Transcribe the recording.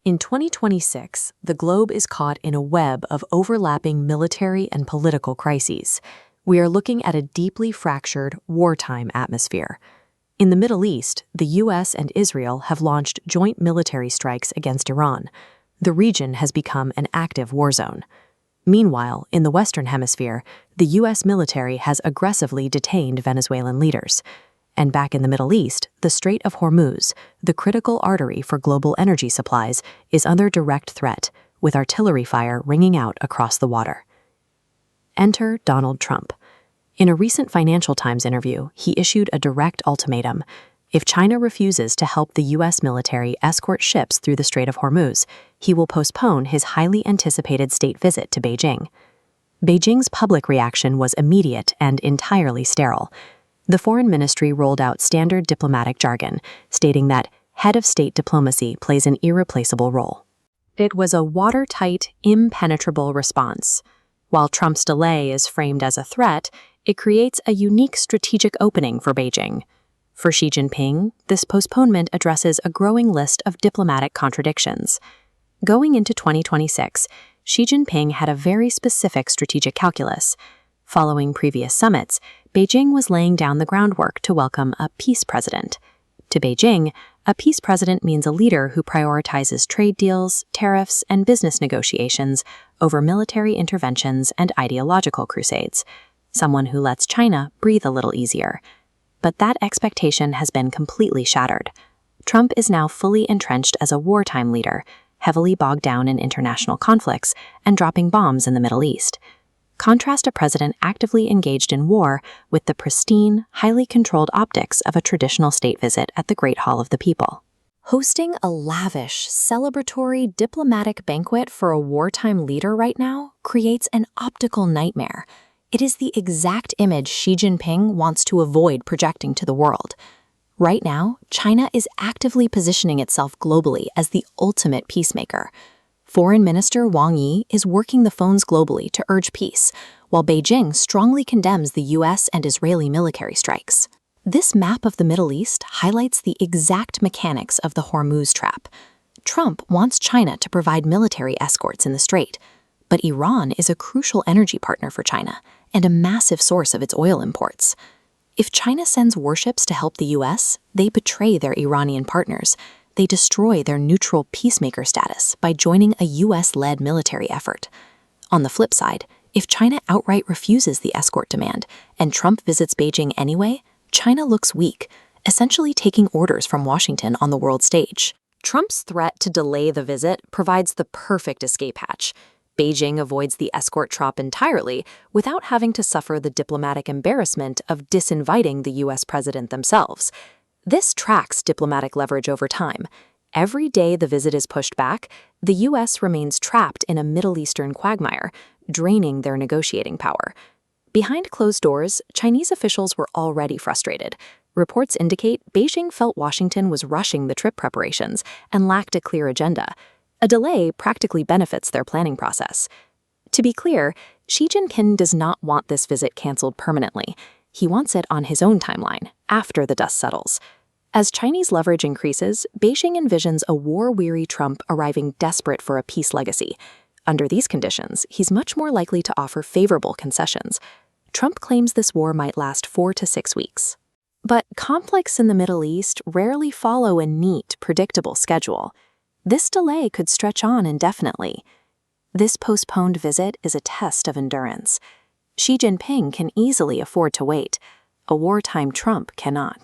In 2026, the globe is caught in a web of overlapping military and political crises. We are looking at a deeply fractured, wartime atmosphere. In the Middle East, the U.S. and Israel have launched joint military strikes against Iran. The region has become an active war zone. Meanwhile, in the Western Hemisphere, the U.S. military has aggressively detained Venezuelan leaders. And back in the Middle East, the Strait of Hormuz, the critical artery for global energy supplies, is under direct threat, with artillery fire ringing out across the water. Enter Donald Trump. In a recent Financial Times interview, he issued a direct ultimatum. If China refuses to help the U.S. military escort ships through the Strait of Hormuz, he will postpone his highly anticipated state visit to Beijing. Beijing's public reaction was immediate and entirely sterile. The foreign ministry rolled out standard diplomatic jargon, stating that head of state diplomacy plays an irreplaceable role. It was a watertight, impenetrable response. While Trump's delay is framed as a threat, it creates a unique strategic opening for Beijing. For Xi Jinping, this postponement addresses a growing list of diplomatic contradictions. Going into 2026, Xi Jinping had a very specific strategic calculus. Following previous summits, Beijing was laying down the groundwork to welcome a peace president. To Beijing, a peace president means a leader who prioritizes trade deals, tariffs, and business negotiations over military interventions and ideological crusades. Someone who lets China breathe a little easier. But that expectation has been completely shattered. Trump is now fully entrenched as a wartime leader, heavily bogged down in international conflicts and dropping bombs in the Middle East. Contrast a president actively engaged in war with the pristine, highly controlled optics of a traditional state visit at the Great Hall of the People. Hosting a lavish, celebratory diplomatic banquet for a wartime leader right now creates an optical nightmare. It is the exact image Xi Jinping wants to avoid projecting to the world. Right now, China is actively positioning itself globally as the ultimate peacemaker. Foreign Minister Wang Yi is working the phones globally to urge peace, while Beijing strongly condemns the U.S. and Israeli military strikes. This map of the Middle East highlights the exact mechanics of the Hormuz trap. Trump wants China to provide military escorts in the strait, but Iran is a crucial energy partner for China and a massive source of its oil imports. If China sends warships to help the U.S., they betray their Iranian partners. They destroy their neutral peacemaker status by joining a U.S.-led military effort. On the flip side, if China outright refuses the escort demand and Trump visits Beijing anyway, China looks weak, essentially taking orders from Washington on the world stage. Trump's threat to delay the visit provides the perfect escape hatch. Beijing avoids the escort trop entirely without having to suffer the diplomatic embarrassment of disinviting the U.S. president themselves. This tracks diplomatic leverage over time. Every day the visit is pushed back, the U.S. remains trapped in a Middle Eastern quagmire, draining their negotiating power. Behind closed doors, Chinese officials were already frustrated. Reports indicate Beijing felt Washington was rushing the trip preparations and lacked a clear agenda. A delay practically benefits their planning process. To be clear, Xi Jinping does not want this visit canceled permanently. He wants it on his own timeline, after the dust settles. As Chinese leverage increases, Beijing envisions a war-weary Trump arriving desperate for a peace legacy. Under these conditions, he's much more likely to offer favorable concessions. Trump claims this war might last 4 to 6 weeks. But conflicts in the Middle East rarely follow a neat, predictable schedule. This delay could stretch on indefinitely. This postponed visit is a test of endurance. Xi Jinping can easily afford to wait. A wartime Trump cannot.